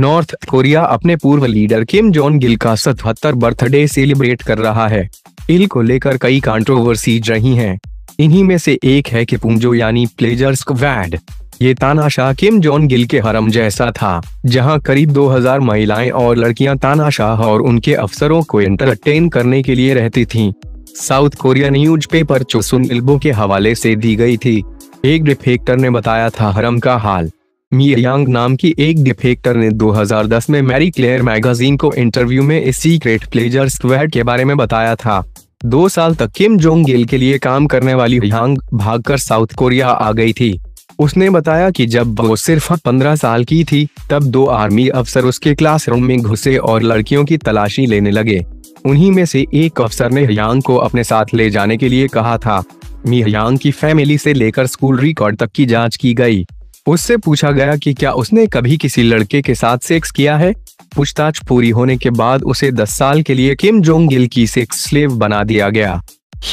North Korea अपने पूर्व leader Kim Jong Il का 77 बर्थडे सेलिब्रेट कर रहा है। इल को लेकर कई कंट्रोवर्सीज रही हैं। इन्हीं में से एक है कि पुंजो यानी प्लेजर स्क्वाड। ये तानाशाह किम जोंग इल के हरम जैसा था, जहां करीब 2000 महिलाएं और लड़कियां तानाशाह और उनके अफसरों को एंटरटेन करने के लिए रहती थीं। South Korea newspaper Chosun Ilbo के हवाले से दी गई थी। एक डिफेक्टर ने बताया था हरम का हाल। मी यांग नाम की एक डिफेक्टर ने 2010 में मैरी क्लेयर मैगजीन को इंटरव्यू में इस सीक्रेट प्लेजर स्क्वाड के बारे में बताया था। 2 साल तक किम जोंग इल के लिए काम करने वाली यांग भागकर साउथ कोरिया आ गई थी। उसने बताया कि जब वो सिर्फ 15 साल की थी, तब 2 आर्मी अफसर उसके क्लासरूम में घुसे और लड़कियों की तलाशी लेने लगे। उन्हीं में से एक अफसर ने यांग को अपने साथ ले जाने के लिए कहा था। मी यांग की फैमिली से लेकर स्कूल रिकॉर्ड तक की जांच की गई। उससे पूछा गया कि क्या उसने कभी किसी लड़के के साथ सेक्स किया है। पूछताछ पूरी होने के बाद उसे 10 साल के लिए किम जोंग इल की सेक्स स्लेव बना दिया गया।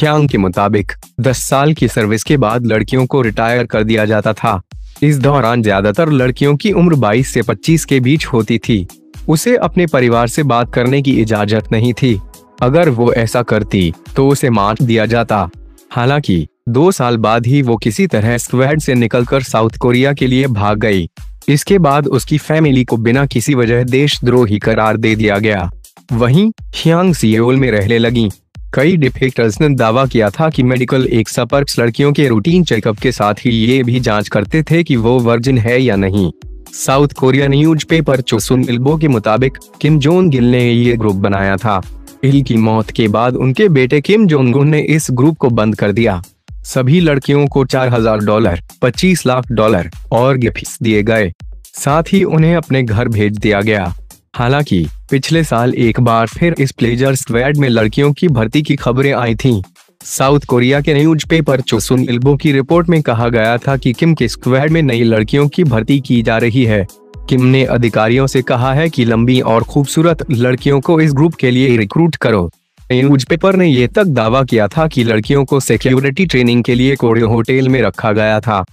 यांग के मुताबिक 10 साल की सर्विस के बाद लड़कियों को रिटायर कर दिया जाता था। इस दौरान ज्यादातर लड़कियों की उम्र 22 से 25 के बीच होती थी। उसे अपने परिवार से बात करने की इजाजत नहीं थी। अगर वो ऐसा करती तो उसे मार दिया जाता। हालांकि 2 साल बाद ही वो किसी तरह स्क्वाड से निकलकर साउथ कोरिया के लिए भाग गई। इसके बाद उसकी फैमिली को बिना किसी वजह देशद्रोही करार दे दिया गया। वहीं यांग सियोल में रहने लगी। कई डिफेक्टर्स ने दावा किया था कि मेडिकल एक्सपर्ट्स लड़कियों के रूटीन चेकअप के साथ ही ये भी जांच करते थे कि वो वर्जिन है या नहीं। South Korea newspaper Chosun Ilbo के मुताबिक किम जोंग इल ने ये ग्रुप बनाया था। इल की मौत के बाद उनके बेटे किम जोंग उन ने इस ग्रुप को बंद कर दिया। सभी लड़कियों को $4000, $25 लाख और गिफ्ट्स दिए गए। साथ ही उन्हें अपने घर भेज दिया गया। हालांकि पिछले साल एक बार फिर इस प्लेजर स्क्वाड में लड़कियों की भर्ती की खबरें आई थीं। साउथ कोरिया के न्यूज़पेपर चोसुन इल्बो की रिपोर्ट में कहा गया था कि किम के स्क्वाड में नई लड़कियों की भर्ती की जा रही है। किम ने अधिकारियों से कहा है कि लंबी और खूबसूरत लड़कियों को इस ग्रुप के लिए रिक्रूट करो। न्यूज़पेपर ने यह तक दावा किया था कि लड़कियों को सिक्योरिटी ट्रेनिंग के लिए कोरिया होटल में रखा गया था।